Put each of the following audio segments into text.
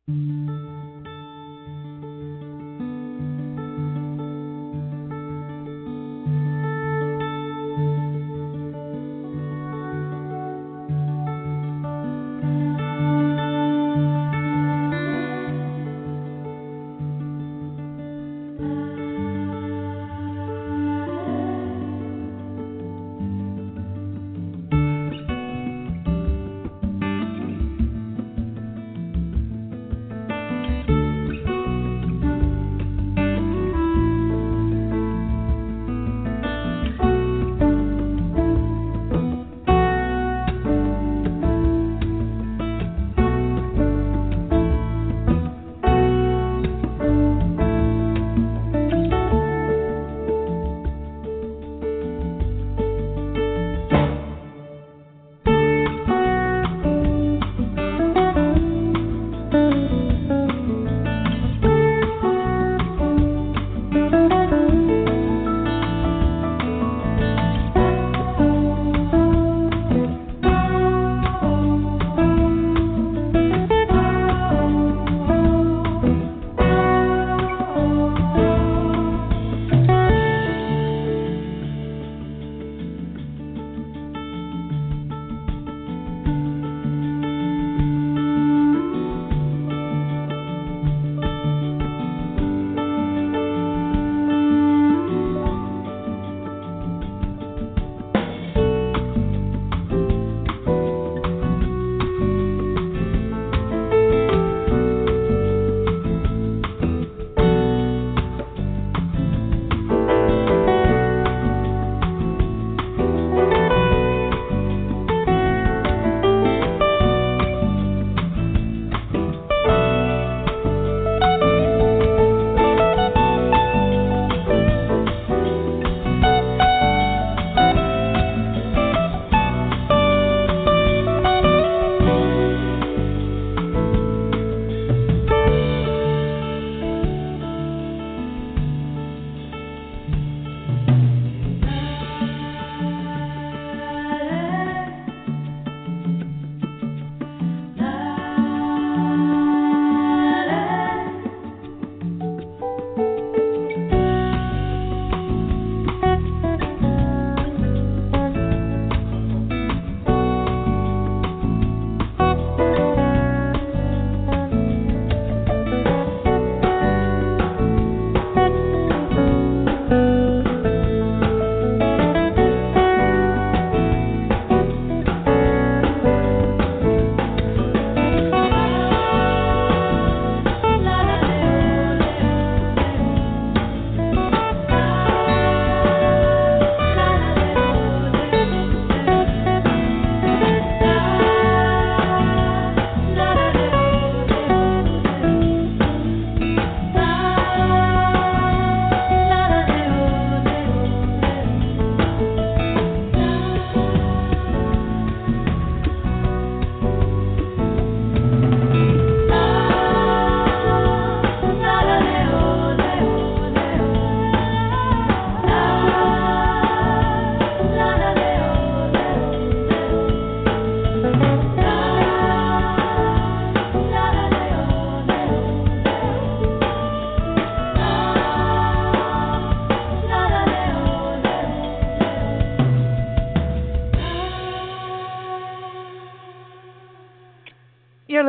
You're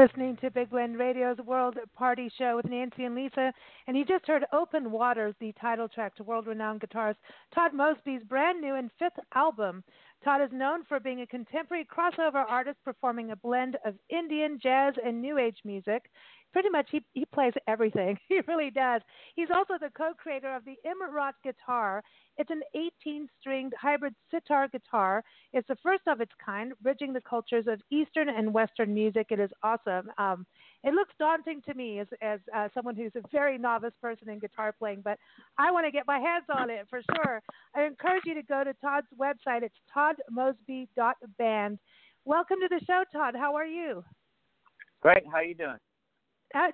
listening to Big Blend Radio's World Party Show with Nancy and Lisa, and you just heard Open Waters, the title track to world-renowned guitarist Todd Mosby's brand new and fifth album. Todd is known for being a contemporary crossover artist performing a blend of Indian, jazz, and New Age music. Pretty much he plays everything. He really does. He's also the co-creator of the Imrat-Guitar. It's an 18-stringed hybrid sitar guitar. It's the first of its kind, bridging the cultures of Eastern and Western music. It is awesome. It looks daunting to me as someone who's a very novice person in guitar playing, but I want to get my hands on it for sure. I encourage you to go to Todd's website. It's toddmosby.band. Welcome to the show, Todd. How are you? Great. How are you doing?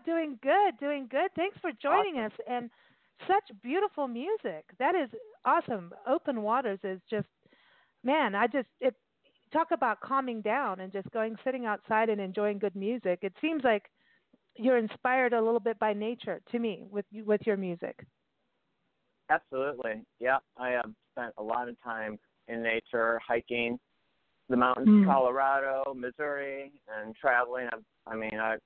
Doing good, doing good. Thanks for joining us. And such beautiful music. That is awesome. Open Waters is just, man, talk about calming down and just sitting outside and enjoying good music. It seems like you're inspired a little bit by nature to me with your music. Absolutely. Yeah, I have spent a lot of time in nature, hiking the mountains of Colorado, Missouri, and traveling. I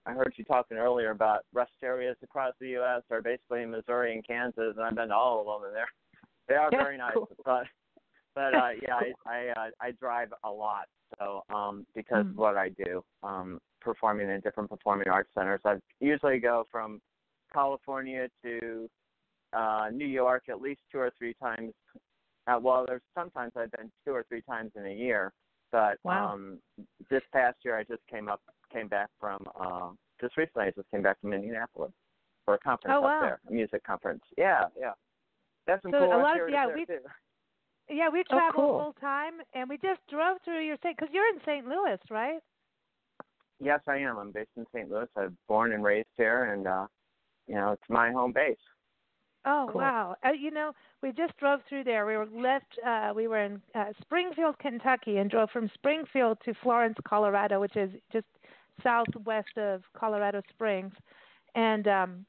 heard you talking earlier about rest areas across the U.S. are basically in Missouri and Kansas, and I've been to all of them, and they are very nice. Cool. But yeah, I drive a lot, so because of what I do, performing in different performing arts centers. I usually go from California to New York at least 2 or 3 times. There's sometimes I've been 2 or 3 times in a year. But wow. This past year, I just came back from just recently. I just came back from Indianapolis for a conference up there, a music conference. Yeah. That's some cool rest areas there too. Yeah, we travel full time, and we just drove through your state because you're in St. Louis, right? Yes, I am. I'm based in St. Louis. I'm born and raised here, and it's my home base. Oh, cool. Wow. We just drove through there. We were in Springfield, Kentucky, and drove from Springfield to Florence, Colorado, which is just southwest of Colorado Springs. And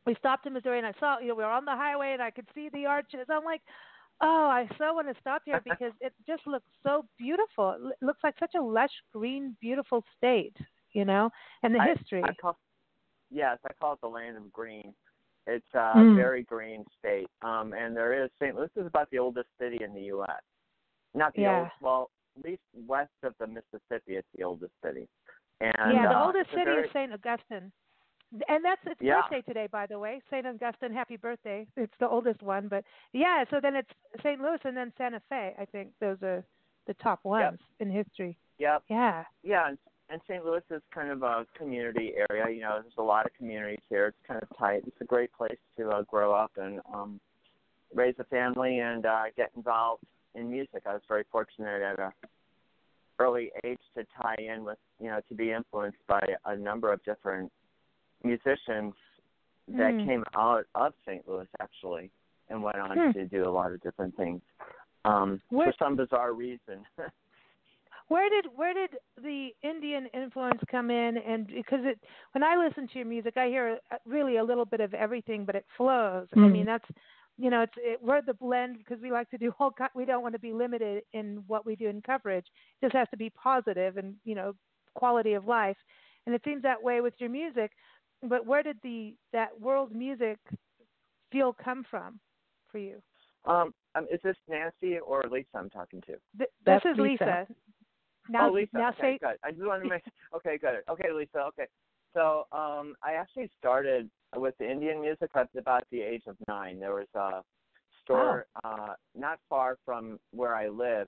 we stopped in Missouri, and I saw, we were on the highway, and I could see the arches. I'm like, oh, I so want to stop here because it just looks so beautiful. It looks like such a lush, green, beautiful state, and the history. I call it the land of green. It's a very green state, and St. Louis is about the oldest city in the U.S. Not the oldest, at least west of the Mississippi, it's the oldest city. And the oldest city is St. Augustine, and its birthday today, by the way. St. Augustine, happy birthday! It's the oldest one, but so then it's St. Louis and then Santa Fe. I think those are the top ones in history. Yep. Yeah. Yeah. And St. Louis is kind of a community area. There's a lot of communities here. It's kind of tight. It's a great place to grow up and raise a family and get involved in music. I was very fortunate at an early age to tie in with, to be influenced by a number of different musicians that came out of St. Louis, actually, and went on to do a lot of different things for some bizarre reason. Where did the Indian influence come in? And because when I listen to your music, I hear really a little bit of everything, but it flows. I mean, that's, we're the blend because we like to do we don't want to be limited in what we do in coverage. It just has to be positive and, quality of life. And it seems that way with your music. But where did that world music feel come from for you? Is this Nancy or Lisa I'm talking to? This is Lisa. Now, Lisa. Now okay, good. I just wanted to make. Okay, good. Okay, Lisa. Okay, so I actually started with the Indian music at about the age of 9. There was a store not far from where I live.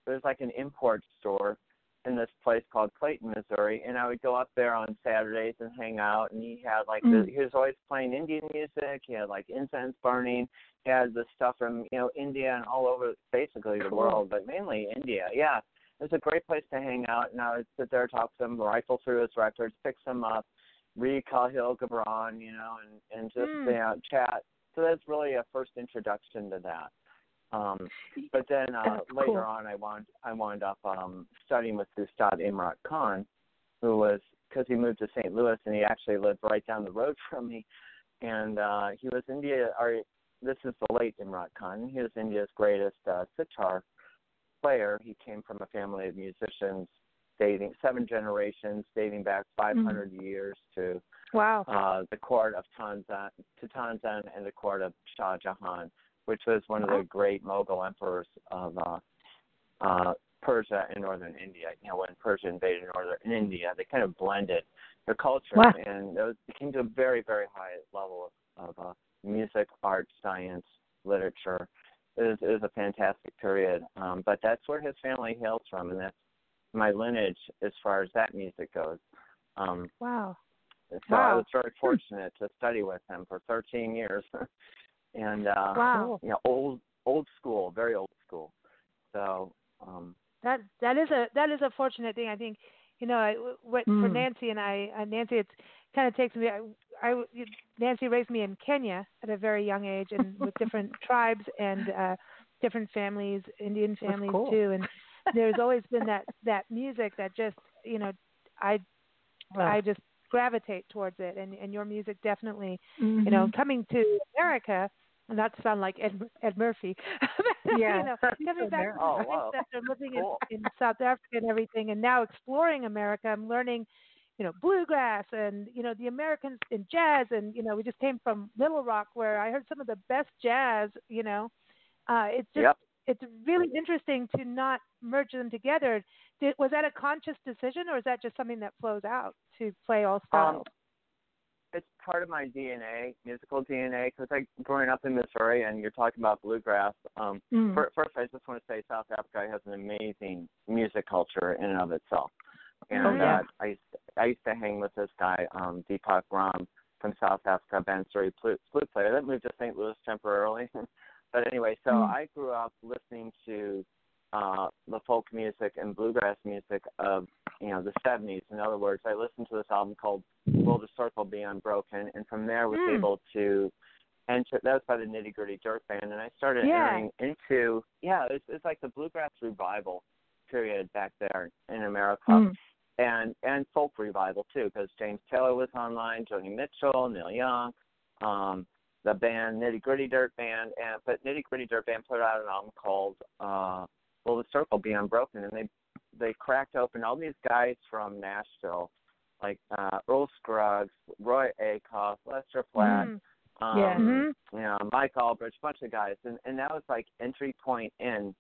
There's like an import store in this place called Clayton, Missouri, and I would go up there on Saturdays and hang out. And he had like he was always playing Indian music. He had like incense burning. He had the stuff from India and all over basically the world, but mainly India. Yeah. It was a great place to hang out, and I would sit there, talk to him, rifle through his records, pick some up, read Khalil Gibran, and just chat. So that's really a first introduction to that. But then later on, I wound up studying with Ustad Imrat-Guitar, who was, because he moved to St. Louis, and he actually lived right down the road from me, and he was this is the late Imrat-Guitar. He was India's greatest sitar player. He came from a family of musicians dating 7 generations, dating back 500 years to the court of Tanzan and the court of Shah Jahan, which was one of the great Mughal emperors of Persia and northern India. When Persia invaded northern India, they kind of blended their culture, and it came to a very, very high level of music, art, science, literature. It was a fantastic period, but that's where his family hails from, and that's my lineage as far as that music goes. So I was very fortunate to study with him for 13 years, and old school, very old school. So that is a fortunate thing. I think for Nancy and I, Nancy, it kind of takes me. Nancy raised me in Kenya at a very young age, and with different tribes and different families, Indian families too. And there's always been that music that just I just gravitate towards it, and your music definitely, Mm-hmm. coming to America, not to sound like Ed Murphy, Yeah. coming back to the Oh, States wow. after living Cool. in South Africa and everything, and now exploring America, I'm learning, bluegrass and, the Americans in jazz. And, we just came from Little Rock where I heard some of the best jazz, it's just, Yep. it's really interesting to not merge them together. Was that a conscious decision, or is that just something that flows out to play all styles? It's part of my DNA, musical DNA, because growing up in Missouri, and you're talking about bluegrass. First, I just want to say South Africa has an amazing music culture in and of itself. And I used to hang with this guy, Deepak Ram from South Africa, Bansuri flute player that moved to St. Louis temporarily. But anyway, so I grew up listening to the folk music and bluegrass music of the 70s. In other words, I listened to this album called Will the Circle Be Unbroken, and from there was able to enter. That was by the Nitty-Gritty Dirt Band, and I started entering into it's like the bluegrass revival period back there in America. And folk revival too, because James Taylor was online, Joni Mitchell, Neil Young, the band Nitty-Gritty Dirt Band, but Nitty-Gritty Dirt Band put out an album called Will the Circle Be Unbroken, and they cracked open all these guys from Nashville, like Earl Scruggs, Roy Acuff, Lester Flatt, Mike Aldrich, a bunch of guys, and that was like entry point in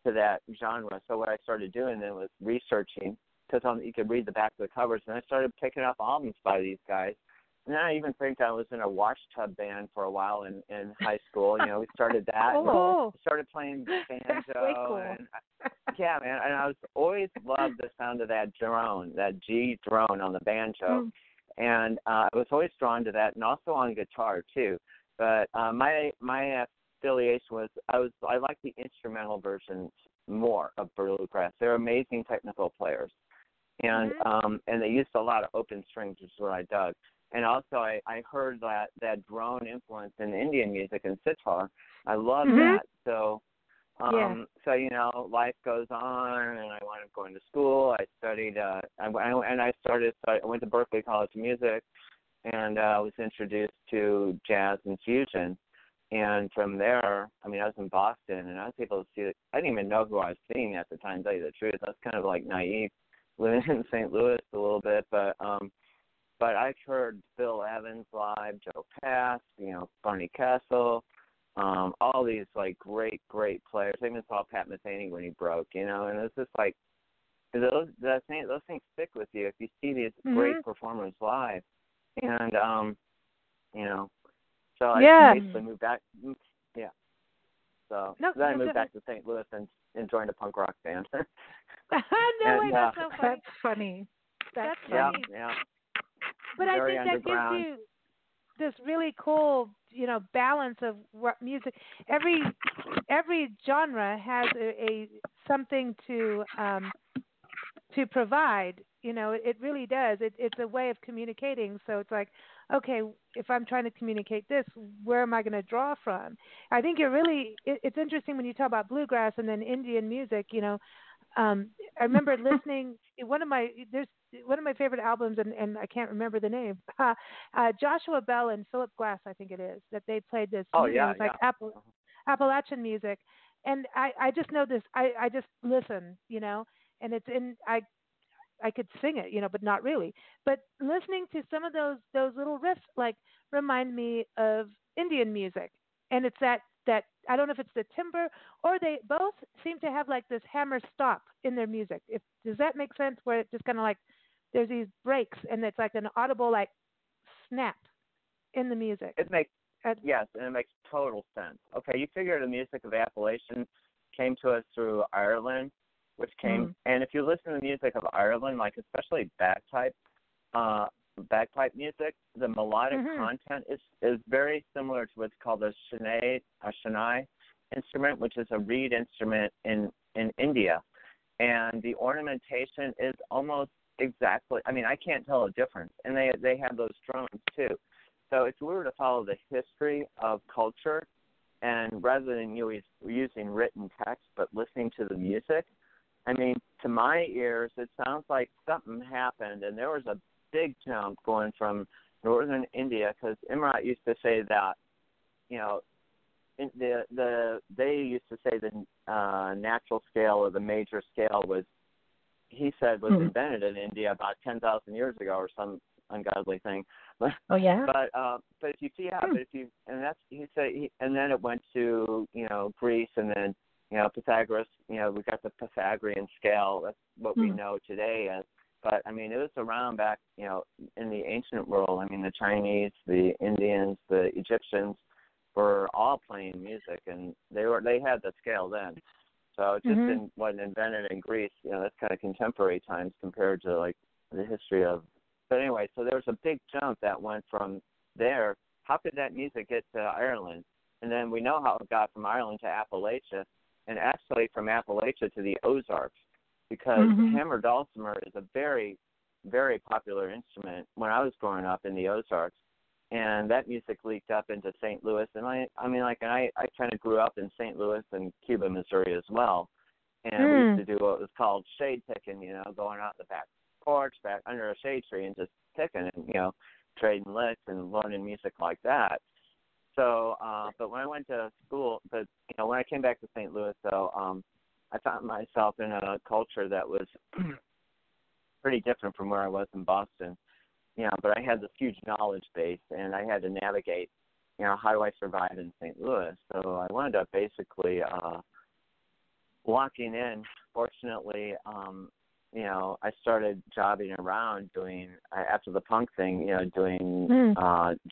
to that genre. So what I started doing then was researching, because you could read the back of the covers, and I started picking up albums by these guys. And then I even think I was in a wash tub band for a while in high school. We started that. Cool. And started playing banjo. That's way cool. And, man. And I was always loved the sound of that drone, that G drone on the banjo. And I was always drawn to that, and also on guitar too. But my affiliation was I liked the instrumental versions more of bluegrass. They're amazing technical players, and they used a lot of open strings, which is what I dug. And also, I heard that drone influence in Indian music and sitar. I love that. So, life goes on, and I wound up going to school. I studied. I went to Berklee College of Music, and was introduced to jazz and fusion. And from there, I was in Boston, and I was able to see. I didn't even know who I was seeing at the time. To tell you the truth, I was kind of like naive, living in St. Louis a little bit, but I've heard Bill Evans live, Joe Pass, Barney Kessel, all these like great players. I even saw Pat Metheny when he broke, and it's just like those things stick with you if you see these great performers live, and so I basically moved back. Yeah. So then I moved back to St. Louis and joined a punk rock band. That's so funny. That's funny. That's funny. Yeah. But Very I think that gives you this really cool, balance of music. Every genre has a something to provide. It really does. It's a way of communicating. So it's like, okay, if I'm trying to communicate this, where am I going to draw from? I think it's interesting when you talk about bluegrass and then Indian music. I remember listening one of my favorite albums, and I can't remember the name. Joshua Bell and Philip Glass, I think it is, that they played this. Oh, music. It was like Appalachian music, and I just know this. I just listen, and it's in I could sing it, but not really. But listening to some of those little riffs remind me of Indian music, and it's that I don't know if it's the timbre or they both seem to have like this hammer stop in their music. Does that make sense? Where it just kind of like there's these breaks and it's like an audible like snap in the music. It makes yes, and it makes total sense. Okay, you figure the music of Appalachian came to us through Ireland, which came, and if you listen to the music of Ireland, like especially bagpipe music, the melodic content is very similar to what's called a Shehnai instrument, which is a reed instrument in India, and the ornamentation is almost exactly. I can't tell a difference, and they have those drums too. So if we were to follow the history of culture, and rather than using written text but listening to the music, to my ears, it sounds like something happened, and there was big jump going from northern India, because Imrat used to say that, you know, they used to say the natural scale or the major scale was, he said, was invented in India about 10,000 years ago or some ungodly thing. Oh yeah. But if you see how, but if you, and that's, he said, and then it went to, you know, Greece, and then, you know, Pythagoras, you know, we got the Pythagorean scale. That's what we know today as. But I mean, it was around back, you know, in the ancient world. I mean, the Chinese, the Indians, the Egyptians were all playing music, and they had the scale then. So it just wasn't invented in Greece. You know, that's kind of contemporary times compared to like the history of. But anyway, so there was a big jump that went from there. How could that music get to Ireland? And then we know how it got from Ireland to Appalachia, and actually from Appalachia to the Ozarks, because hammered dulcimer is a very, very popular instrument when I was growing up in the Ozarks. And that music leaked up into St. Louis. And I kind of grew up in St. Louis and Cuba, Missouri as well. And we used to do what was called shade picking, you know, going out the back porch, back under a shade tree and just picking and, you know, trading licks and learning music like that. So, but when I went to school, you know, when I came back to St. Louis, though, I found myself in a culture that was pretty different from where I was in Boston. You know, but I had this huge knowledge base, and I had to navigate, you know, how do I survive in St. Louis? So I wound up basically walking in. Fortunately, you know, I started jobbing around after the punk thing, you know, doing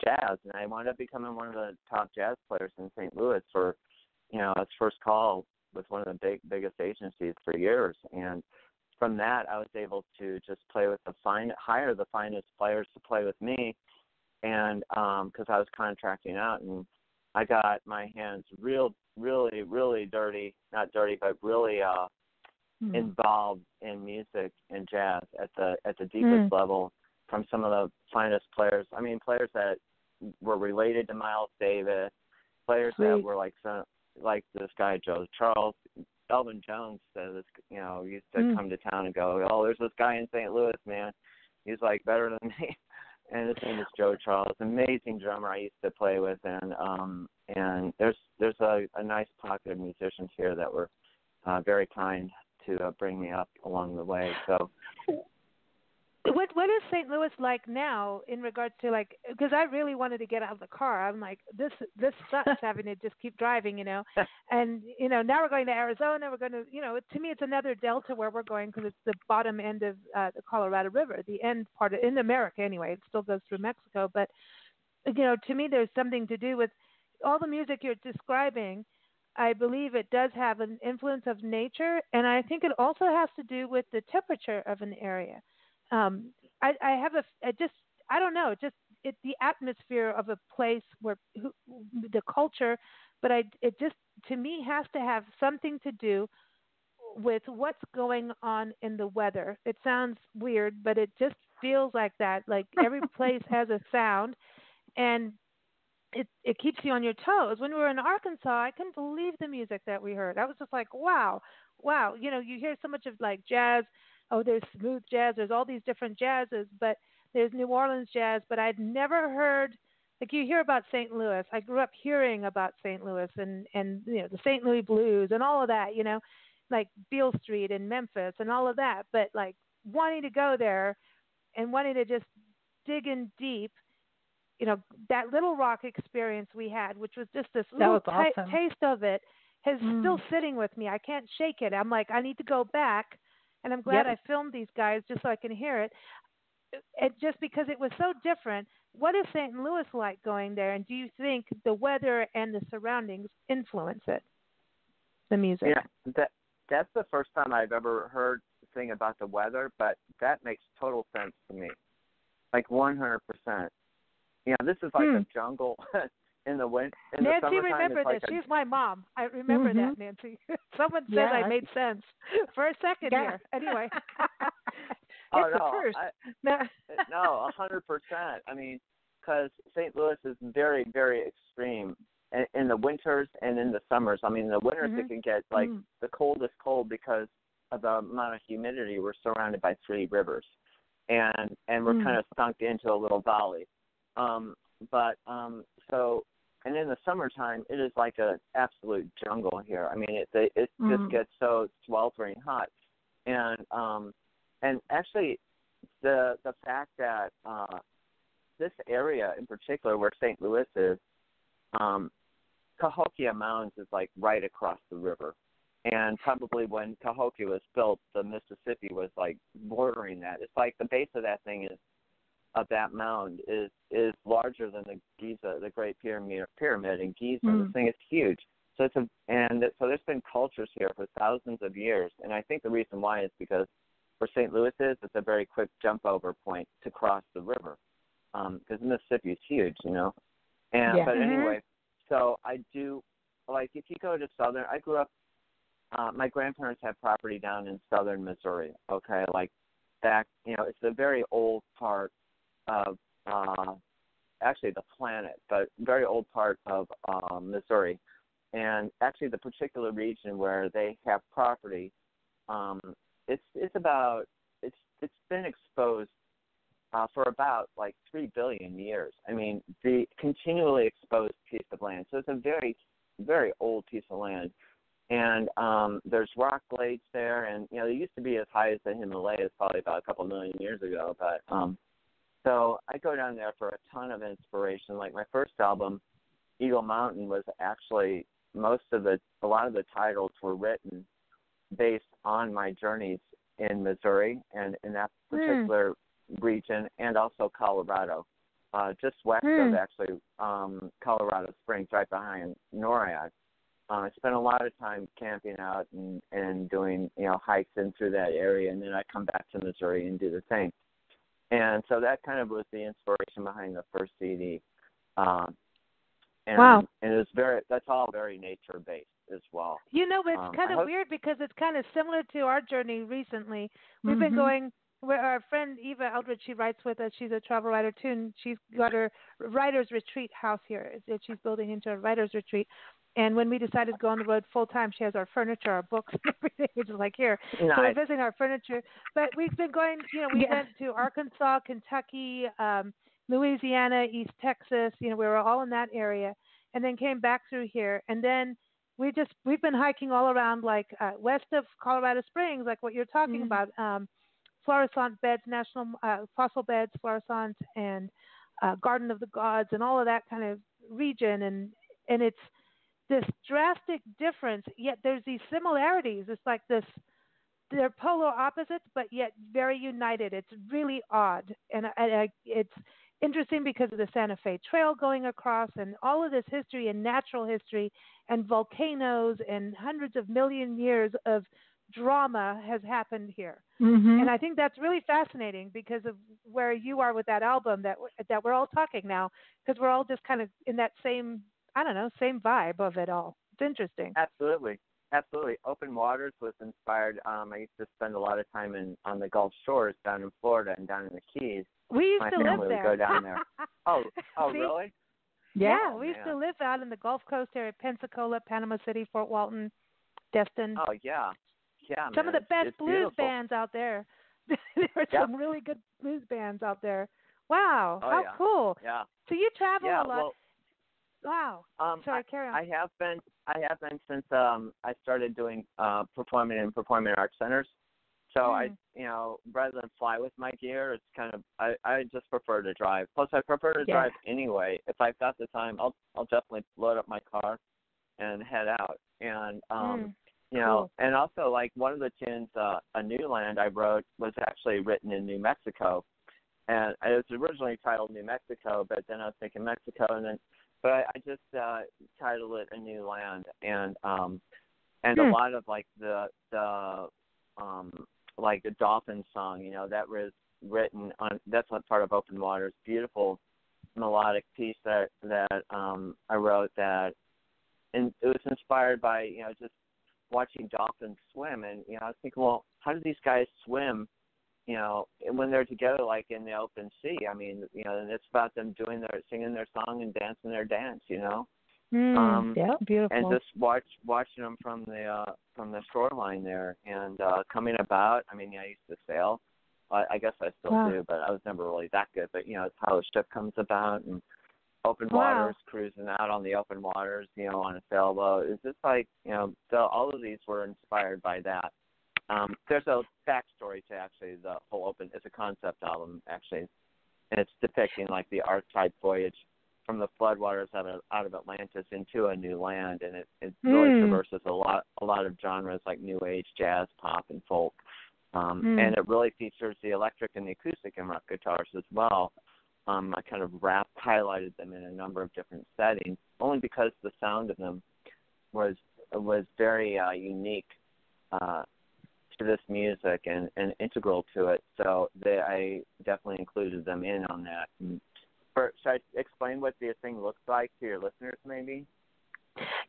jazz, and I wound up becoming one of the top jazz players in St. Louis for, you know, its first call with one of the biggest agencies for years. And from that, I was able to just play with hire the finest players to play with me, and because I was contracting out, and I got my hands really, really dirty, not dirty, but really involved in music and jazz at the deepest level from some of the finest players. I mean, players that were related to Miles Davis, players that were like this guy Joe Charles. Elvin Jones says, you know, used to come to town and go, oh, there's this guy in St. Louis, man. He's like better than me. And his name is Joe Charles, amazing drummer I used to play with, and there's a nice pocket of musicians here that were very kind to bring me up along the way. So. What is St. Louis like now in regards to, like, because I really wanted to get out of the car. I'm like, this sucks having to just keep driving, you know. And, you know, now we're going to Arizona. We're going to, you know, to me it's another delta where we're going because it's the bottom end of the Colorado River, the end part in America anyway. It still goes through Mexico. But, you know, to me there's something to do with all the music you're describing. I believe it does have an influence of nature, and I think it also has to do with the temperature of an area. I don't know, the atmosphere of a place where the culture, but it just, to me, has to have something to do with what's going on in the weather. It sounds weird, but it just feels like that. Like every place has a sound, and it keeps you on your toes. When we were in Arkansas, I couldn't believe the music that we heard. I was just like, wow. You know, you hear so much of like jazz. Oh, there's smooth jazz. There's all these different jazzes, but there's New Orleans jazz. But I'd never heard, like you hear about St. Louis. I grew up hearing about St. Louis and you know, the St. Louis blues and all of that, you know, like Beale Street and Memphis and all of that. But like wanting to go there and wanting to just dig in deep, you know, that Little Rock experience we had, which was just this little awesome. taste of it, is still sitting with me. I can't shake it. I'm like, I need to go back. And I'm glad I filmed these guys just so I can hear it. Just because it was so different. What is St. Louis like going there? And do you think the weather and the surroundings influence it, the music? Yeah, that's the first time I've ever heard a thing about the weather, but that makes total sense to me. Like 100%. You know, this is like a jungle in the winter. Nancy, remember this. She's my mom. I remember that, Nancy. Someone said I made sense for a second here. Anyway. Oh, it's the first. No, 100%. I mean, because St. Louis is very, very extreme in the winters and in the summers. I mean, in the winters it can get like the coldest cold because of the amount of humidity. We're surrounded by 3 rivers. and we're kind of sunk into a little valley. So, and in the summertime, it is like an absolute jungle here. I mean, it just gets so sweltering hot, and actually, the fact that this area in particular, where St. Louis is, Cahokia Mounds is like right across the river. And probably when Cahokia was built, the Mississippi was like bordering that. It's like the base of that thing of that mound is larger than the Giza, the Great Pyramid in Giza. This thing is huge. So so there's been cultures here for thousands of years, and I think the reason why is because where St. Louis is, it's a very quick jump over point to cross the river, because the Mississippi is huge, you know. And but anyway, so I do like if you go to southern. I grew up. My grandparents had property down in southern Missouri. Okay, like back, you know, it's a very old part of actually the planet, but very old part of Missouri, and actually the particular region where they have property, it's been exposed for about like 3 billion years. I mean, the continually exposed piece of land. So it's a very, very old piece of land. And there's rock glades there, and you know they used to be as high as the Himalayas, probably about a couple million years ago. But so I go down there for a ton of inspiration. Like my first album, Eagle Mountain, was actually a lot of the titles were written based on my journeys in Missouri and in that particular region, and also Colorado, just west of actually Colorado Springs, right behind NORAD. I spent a lot of time camping out and doing, you know, hikes in through that area, and then I come back to Missouri and do the same. And so that kind of was the inspiration behind the first CD. And it was that's all very nature-based as well. You know, it's kind of weird because it's kind of similar to our journey recently. We've been going, where our friend Eva Eldridge, she writes with us. She's a travel writer too, and she's got her writer's retreat house here. She's building into a writer's retreat. And when we decided to go on the road full time, she has our furniture, our books, and everything, which is like here. Nice. So we're visiting our furniture. But we've been going, you know, we went to Arkansas, Kentucky, Louisiana, East Texas. You know, we were all in that area, and then came back through here. And then we've been hiking all around, like west of Colorado Springs, like what you're talking about, Florissant Beds, National Fossil Beds, Florissant, and Garden of the Gods, and all of that kind of region. And it's this drastic difference, yet there's these similarities. It's like they're polar opposites, but yet very united. It's really odd. And it's interesting because of the Santa Fe Trail going across and all of this history and natural history and volcanoes and hundreds of million years of drama has happened here. And I think that's really fascinating because of where you are with that album that we're all talking now, because we're all just kind of in that same vibe of it all. It's interesting. Absolutely. Open Waters was inspired. I used to spend a lot of time on the Gulf Shores down in Florida and down in the Keys. We used to live there. My family would go down there. Oh, really? Yeah, we used to live out in the Gulf Coast area, Pensacola, Panama City, Fort Walton, Destin. Oh, yeah. Yeah, some man, of the best blues beautiful. Bands out there. There are some really good blues bands out there. Wow, how cool. Yeah. So you travel a lot. Well, wow. Sorry, carry on. I have been since I started doing performing in performing arts centers. So I, you know, rather than fly with my gear, it's kind of I just prefer to drive. Plus, I prefer to drive anyway. If I've got the time, I'll definitely load up my car and head out. And you know, and also like one of the tunes, "A New Land" I wrote was actually written in New Mexico, and it was originally titled New Mexico, but then I was thinking Mexico, but I just titled it "A New Land," and a lot of like the like the Dolphin song, you know, that was written on. That's not part of Open Waters. Beautiful melodic piece that I wrote that, and it was inspired by, you know, just watching dolphins swim, and you know, I was thinking, well, how do these guys swim, you know, when they're together, like in the open sea? I mean, you know, and it's about them singing their song and dancing their dance, you know. Beautiful. And just watching them from the shoreline there, and coming about. I mean, I used to sail, I guess I still do, but I was never really that good. But it's how the ship comes about and open waters, cruising out on the open waters, on a sailboat. It's just like so all of these were inspired by that. There's a backstory to actually the whole open. It's a concept album actually, and it's depicting like the archetype voyage from the floodwaters out of Atlantis into a new land, and it really traverses a lot of genres like new age, jazz, pop, and folk, and it really features the electric and the acoustic Imrat-Guitars as well. I kind of highlighted them in a number of different settings, only because the sound of them was very unique to this music and integral to it. So I definitely included them in on that. Should I explain what the thing looks like to your listeners, maybe?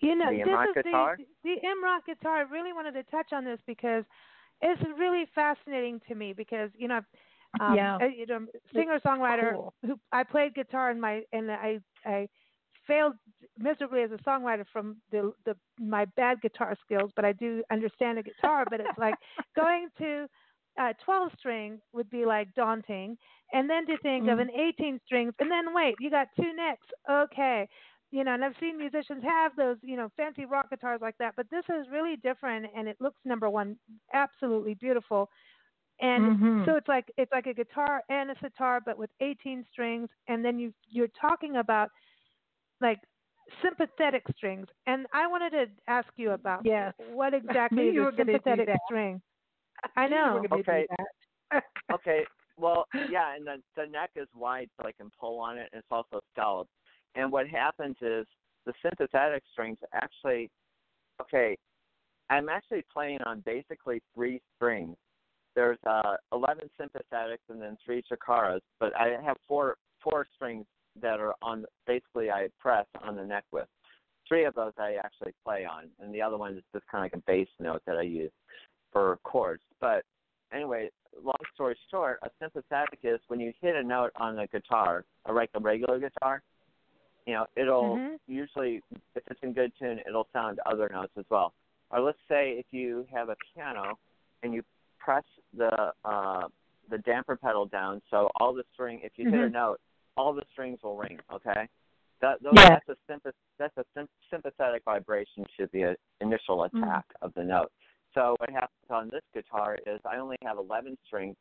The Imrat-Guitar? The Imrat-Guitar, I really wanted to touch on this because it's really fascinating to me because, singer-songwriter who I played guitar and I failed miserably as a songwriter from my bad guitar skills, but I do understand a guitar. But it's like going to 12 strings would be like daunting, and then to think of an 18 strings, and then wait, you got two necks, okay, and I've seen musicians have those, fancy rock guitars like that, but this is really different, and it looks, number one, absolutely beautiful. And so it's like a guitar and a sitar, but with 18 strings, and then you're talking about like sympathetic strings, and I wanted to ask you about what exactly is a sympathetic string. I know. Okay. Okay. Well, yeah, and the neck is wide, so I can pull on it, and it's also scalloped. And what happens is the sympathetic strings actually, I'm actually playing on basically 3 strings. There's 11 sympathetics and then 3 chikaras, but I have four strings that are on, basically I press on the neck with. 3 of those I actually play on, and the other one is just kind of like a bass note that I use for chords. But anyway, long story short, a sympathetic is when you hit a note on the guitar, like a regular guitar, it'll usually, if it's in good tune, it'll sound other notes as well. Or let's say if you have a piano and you press the damper pedal down, so all the string, if you hit a note, all the strings will ring. Okay, that's a sympathetic vibration to the initial attack of the note. So what happens on this guitar is I only have 11 strings,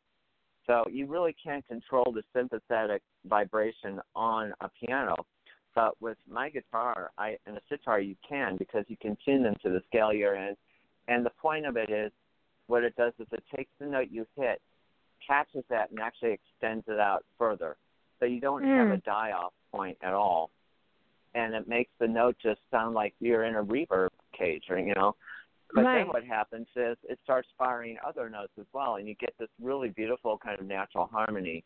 so you really can't control the sympathetic vibration on a piano. But with my guitar and a sitar, you can, because you can tune them to the scale you're in. And the point of it is, what it does is it takes the note you hit, catches that, and actually extends it out further. So you don't have a die-off point at all. And it makes the note just sound like you're in a reverb cage, But then what happens is it starts firing other notes as well, and you get this really beautiful kind of natural harmony.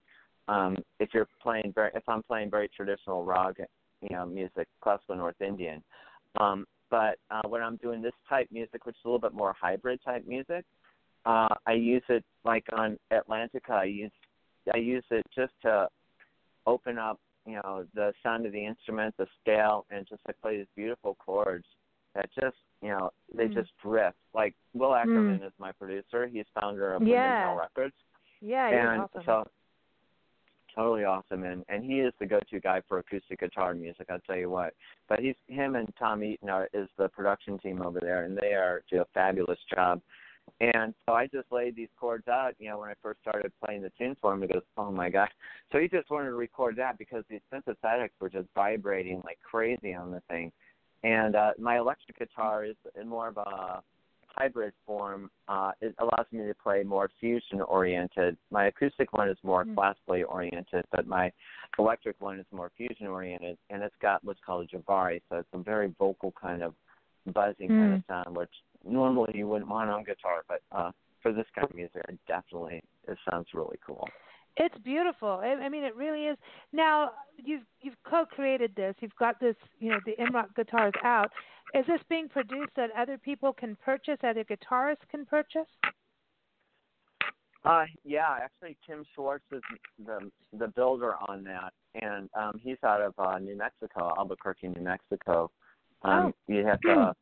If I'm playing very traditional rock, music, classical North Indian. But when I'm doing this type music, which is a little bit more hybrid type music, I use it like on Atlantica. I use it just to open up, the sound of the instrument, the scale, and just play these beautiful chords that just, they just drift. Like Will Ackerman is my producer. He's founder of Windmill Records. Yeah, and awesome. So totally awesome, and he is the go-to guy for acoustic guitar music, I'll tell you what. But him and Tom Eaton is the production team over there, and they do a fabulous job. And so I just laid these chords out, when I first started playing the tunes for him. He goes, oh, my gosh. So he just wanted to record that because these sympathetics were just vibrating like crazy on the thing. And my electric guitar is in more of a hybrid form. It allows me to play more fusion-oriented. My acoustic one is more classically oriented, but my electric one is more fusion-oriented, and it's got what's called a Javari, so it's a very vocal kind of buzzing kind of sound, which normally you wouldn't want on guitar, but for this kind of music, it sounds really cool. It's beautiful. I mean, it really is. Now, you've co-created this. You've got this, the Imrat-Guitars out. Is this being produced that other people can purchase, other guitarists can purchase? Yeah, actually, Tim Schwartz is the builder on that, and he's out of New Mexico, Albuquerque, New Mexico. You have to.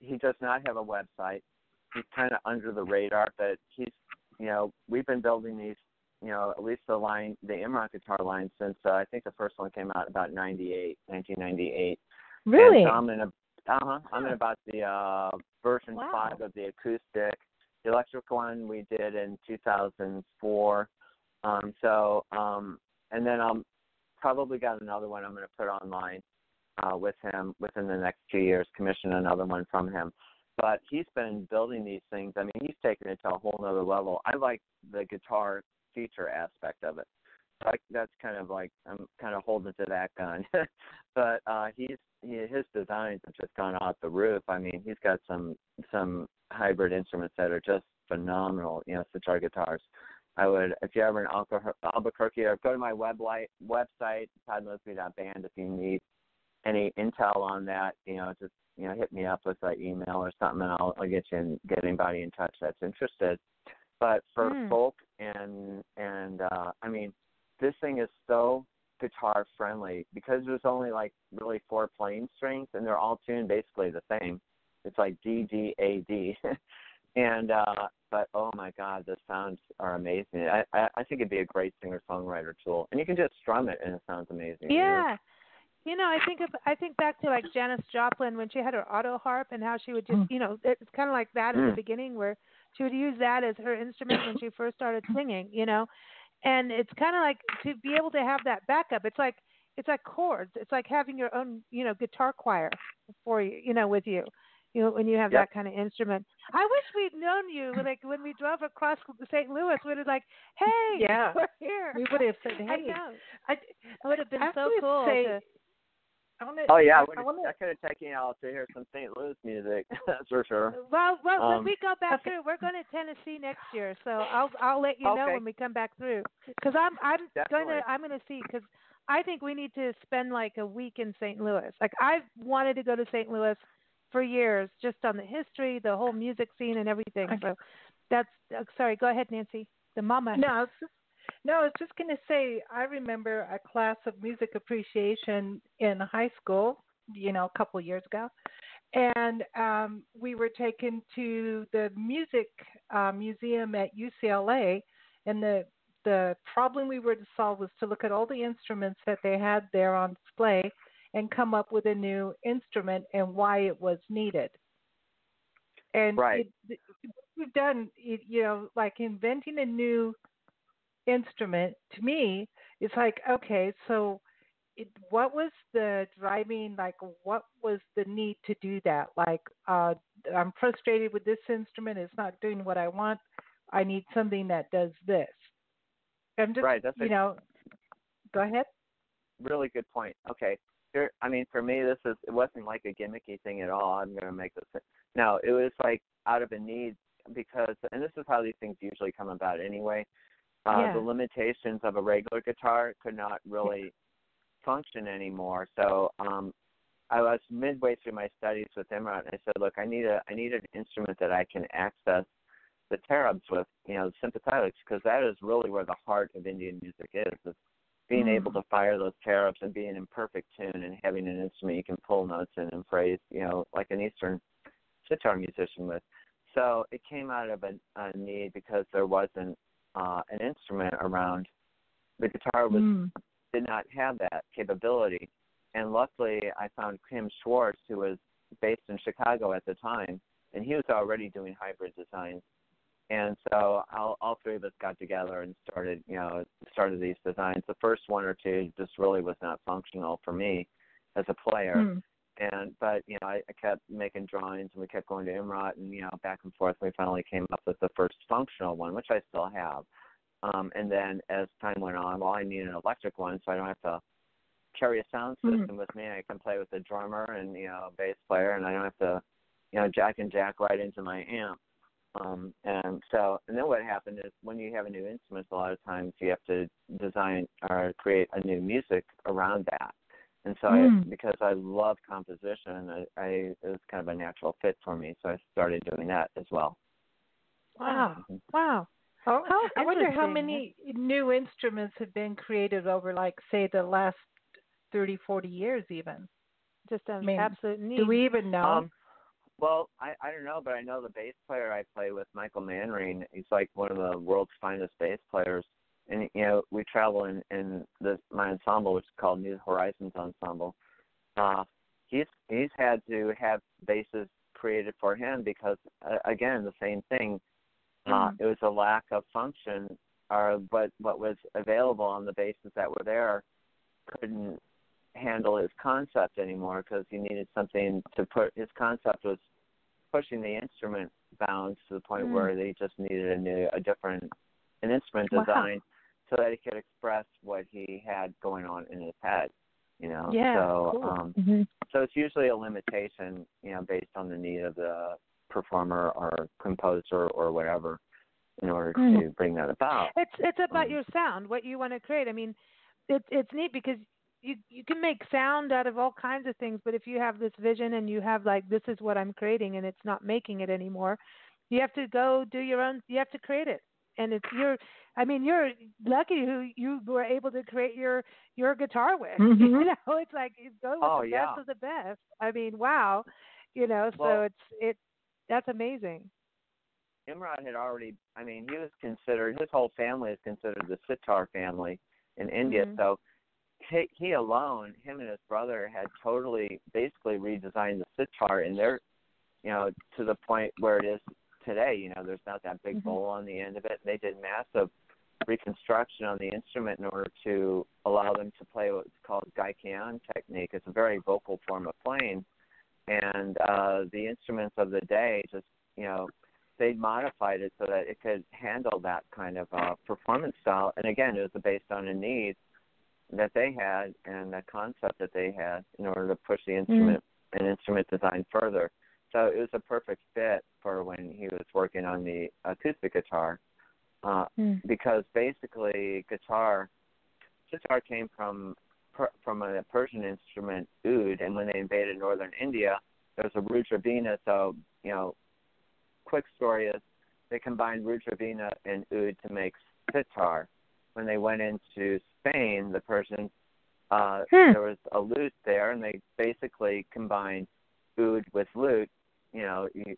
He does not have a website. He's kind of under the radar, but he's, we've been building these at least the Imrat-Guitar line since I think the first one came out about 1998. Really? And so I'm in about the version 5 of the acoustic. The electric one we did in 2004. And then I'll probably got another one I'm going to put online with him within the next 2 years, commission another one from him. But he's been building these things. I mean, he's taken it to a whole nother level. I like the guitar feature aspect of it. That's kind of like I'm kind of holding to that gun. But his designs have just gone off the roof. I mean, he's got some hybrid instruments that are just phenomenal, sitar guitars. I would, if you're ever in Albuquerque, or go to my website, toddmosby.band, if you need any intel on that, just hit me up with an email or something, and I'll get anybody in touch that's interested. But for folk and I mean, this thing is so guitar friendly because there's only like really 4 playing strings, and they're all tuned basically the same. It's like D, D, A, D. And but oh my God, the sounds are amazing. I think it'd be a great singer-songwriter tool, and you can just strum it and it sounds amazing. Yeah, I think back to like Janis Joplin when she had her auto harp and how she would just it's kind of like that in the beginning where she would use that as her instrument when she first started singing, and it's kind of like to be able to have that backup. It's like chords. It's like having your own guitar choir for you, with you. When you have that kind of instrument. I wish we'd known you, like when we drove across St. Louis, we'd have like, hey, we're here. We would have said, hey. I would have been so cool. I could have taken you out to hear some St. Louis music, that's for sure. Well, when we go back through, we're going to Tennessee next year, so I'll let you know when we come back through. Because I'm going to see, because I think we need to spend like a week in St. Louis. Like I've wanted to go to St. Louis for years, just on the history, the whole music scene, and everything. So that's sorry. Go ahead, Nancy. The mama. No, I was just going to say I remember a class of music appreciation in high school, a couple of years ago, and we were taken to the music museum at UCLA, and the problem we were to solve was to look at all the instruments that they had there on display and come up with a new instrument and why it was needed. And we've done, like inventing a new instrument, to me, it's like, okay, so what was the driving, like what was the need to do that? Like, I'm frustrated with this instrument. It's not doing what I want. I need something that does this. I'm just, go ahead. Really good point. Okay. For me, it wasn't like a gimmicky thing at all. I'm going to make this. No, it was like out of a need because, and this is how these things usually come about anyway, the limitations of a regular guitar could not really function anymore. So I was midway through my studies with Imrat, and I said, look, I need an instrument that I can access the tarabs with, the sympathetics, because that is really where the heart of Indian music is being able to fire those tarabs and being in perfect tune and having an instrument you can pull notes in and phrase, like an Eastern sitar musician with. So it came out of a need because there wasn't an instrument around. The guitar did not have that capability. And luckily I found Kim Schwartz, who was based in Chicago at the time, and he was already doing hybrid designs. And so all three of us got together and started these designs. The first one or two just really was not functional for me as a player. But I kept making drawings, and we kept going to Imrat, and back and forth. We finally came up with the first functional one, which I still have. And then as time went on, I need an electric one, so I don't have to carry a sound system with me. I can play with a drummer and bass player, and I don't have to jack right into my amp. And then what happened is when you have a new instrument, a lot of times you have to design or create a new music around that. And so because I love composition, it was kind of a natural fit for me. So I started doing that as well. Wow. Wow. I wonder how many new instruments have been created over, like, say, the last 30, 40 years even. Just an absolute need. Do we even know? Well, I don't know, but I know the bass player I play with, Michael Manring, he's like one of the world's finest bass players. and we travel in my ensemble, which is called New Horizons Ensemble. He's had to have basses created for him because again, the same thing. It was a lack of function, or what was available on the basses that were there couldn't handle his concept anymore, because he needed something to put. His concept was pushing the instrument bounds to the point where they just needed an instrument design so that he could express what he had going on in his head. Yeah, so cool. so it's usually a limitation, based on the need of the performer or composer or whatever, in order to bring that about. It's about your sound, what you want to create. I mean, it's neat because you can make sound out of all kinds of things, but if you have this vision and you have like, this is what I'm creating, and it's not making it anymore, you have to go do your own. You have to create it, and you're lucky who you were able to create your guitar with. It's like you go with the best of the best. I mean, wow, so that's amazing. Imrat had already, he was considered, his whole family is considered the sitar family in India. So he alone, him and his brother, had totally basically redesigned the sitar in their, to the point where it is today. There's not that big bowl on the end of it. They did massive reconstruction on the instrument in order to allow them to play what's called Gaikian technique. It's a very vocal form of playing. And the instruments of the day just, they modified it so that it could handle that kind of performance style. And again, it was based on a need that they had and the concept that they had in order to push the instrument and instrument design further. So it was a perfect fit for when he was working on the acoustic guitar, because basically sitar came from a Persian instrument, oud, and when they invaded northern India, there was a Rudravina. So, quick story is they combined Rudravina and oud to make sitar. When they went into Spain, the Persians, there was a lute there, and they basically combined oud with lute. You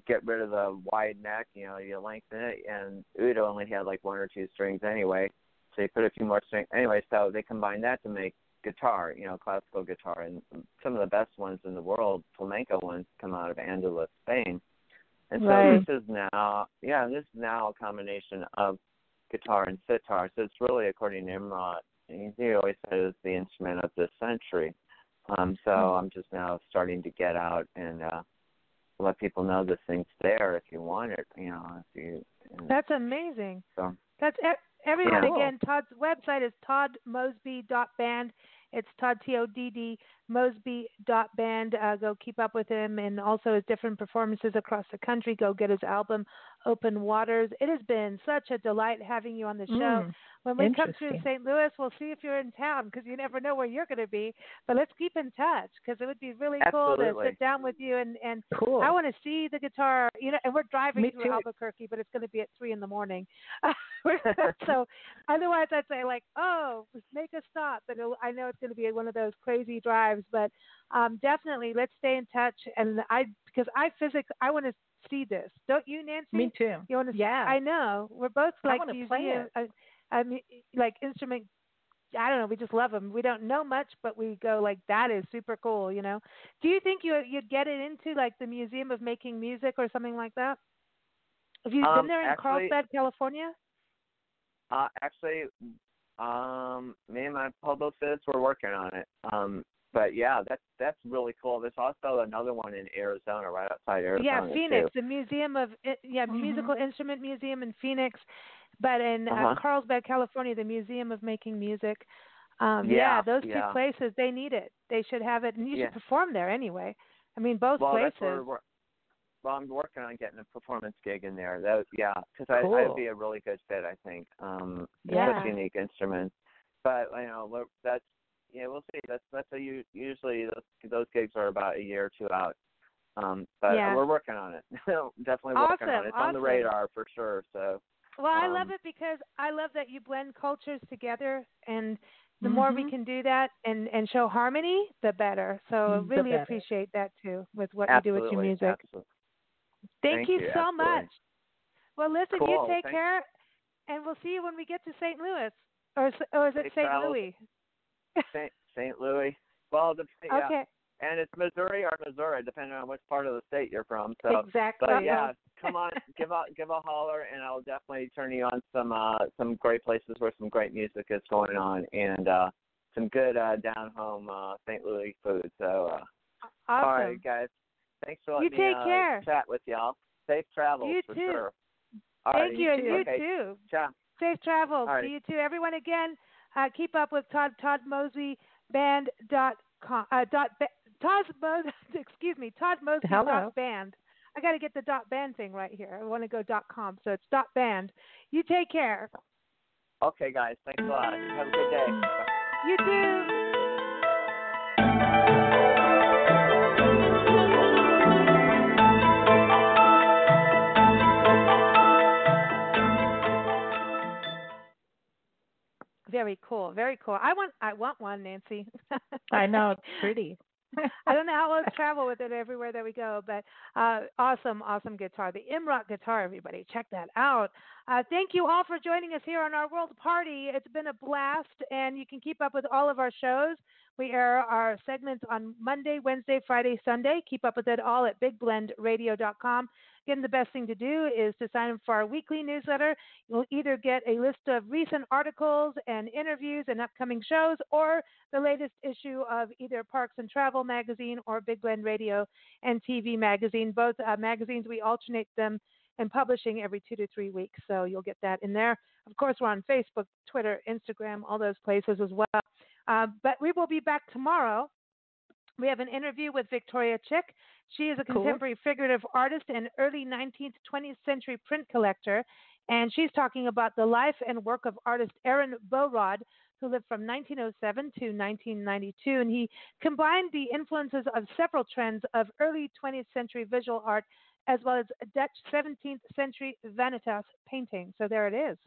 get rid of the wide neck, you lengthen it, and oud only had like one or two strings anyway, so you put a few more strings. Anyway, so they combined that to make guitar, classical guitar, and some of the best ones in the world, flamenco ones, come out of Andalus, Spain. And so this is now a combination of guitar and sitar. So it's really, according to Imrat, he always says the instrument of this century. So I'm just now starting to get out and let people know this thing's there if you want it. That's amazing. So that's everyone. Again, Todd's website is toddmosby.band. It's Todd, Todd, Mosby.band. Go keep up with him, and also his different performances across the country. Go get his album, Open Waters. It has been such a delight having you on the show. When we come through St. Louis, we'll see if you're in town, because you never know where you're going to be. But let's keep in touch, because it would be really cool to sit down with you. And I want to see the guitar, and we're driving through Albuquerque, but it's going to be at 3 a.m. So otherwise I'd say make a stop. But I know it's going to be one of those crazy drives. But definitely let's stay in touch. And because I want to see this. Don't you, Nancy? Me too. You want to? Yeah. I know. We're both like museum, like instrument. I don't know. We just love them. We don't know much, but we go like, that is super cool. Do you think you'd get it into like the Museum of Making Music or something like that? Have you been there in Carlsbad, California? Actually, me and my publicist were working on it. But yeah, that's really cool. There's also another one in Arizona, right outside Arizona. Yeah, Phoenix, too. the Museum of Musical Instrument Museum in Phoenix, but in Carlsbad, California, the Museum of Making Music. Those two places, they need it. They should have it, and you should perform there anyway. I mean, both places. Well, I'm working on getting a performance gig in there. Because I would be a really good fit, I think. Such unique instruments. But we'll see. That's usually those gigs are about a year or two out. But we're working on it. Definitely working on it. It's on the radar for sure. So. Well, I love it because I love that you blend cultures together, and the more we can do that and show harmony, the better. So I really appreciate that too with what you do with your music. Absolutely. Thank you so much. Well, listen, you take care. And we'll see you when we get to St. Louis. Or is it Safe St. travels. Louis? St. Louis. Well, yeah. Okay. And it's Missouri or Missouri, depending on which part of the state you're from. So, Exactly. but yeah, come on, give a holler, and I'll definitely turn you on some great places where some great music is going on, and some good down home St. Louis food. So, Awesome. all right, guys, thanks for letting me chat with y'all. Safe travels you for too. sure. All Thank right, you, and you okay. too. Ciao. Safe travels All right. to you too. Everyone, again, keep up with Todd Mosby Band.com. Todd Mosby .band. I got to get the .band thing right here. I want to go .com, so it's .band. You take care. Okay, guys. Thanks a lot. Have a good day. You too. Very cool. Very cool. I want one, Nancy. I know, it's pretty. I don't know how we'll travel with it everywhere that we go, but awesome guitar. The Imrat-Guitar, everybody. Check that out. Thank you all for joining us here on our World Party. It's been a blast, and you can keep up with all of our shows. We air our segments on Monday, Wednesday, Friday, Sunday. Keep up with it all at bigblendradio.com. Again, the best thing to do is to sign up for our weekly newsletter. You'll either get a list of recent articles and interviews and upcoming shows, or the latest issue of either Parks and Travel magazine or Big Blend Radio and TV magazine. Both magazines, we alternate them and publishing every 2 to 3 weeks, so you'll get that in there. Of course, we're on Facebook, Twitter, Instagram, all those places as well. But we will be back tomorrow. We have an interview with Victoria Chick. She is a contemporary figurative artist and early 19th, 20th century print collector, and she's talking about the life and work of artist Aaron Bowrod, who lived from 1907 to 1992, and he combined the influences of several trends of early 20th century visual art as well as Dutch 17th century vanitas painting. So there it is.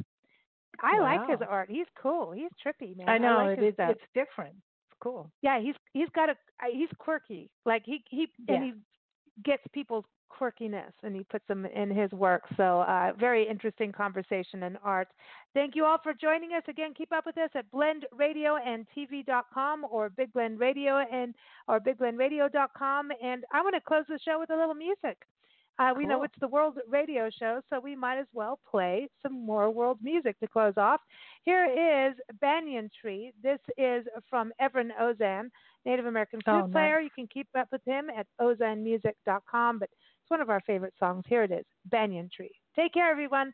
I like his art. He's cool. He's trippy, man. I know, like it's different. It's cool. Yeah, he's quirky. Like he and he gets people's quirkiness and he puts them in his work. So very interesting conversation and art. Thank you all for joining us. Again, keep up with us at blendradioandtv.com or Big Blend Radio or bigblendradio.com. And I want to close the show with a little music. We know it's the World Radio Show, so we might as well play some more world music to close off. Here is Banyan Tree. This is from Evren Ozan, Native American flute player. You can keep up with him at ozanmusic.com, but it's one of our favorite songs. Here it is, Banyan Tree. Take care, everyone.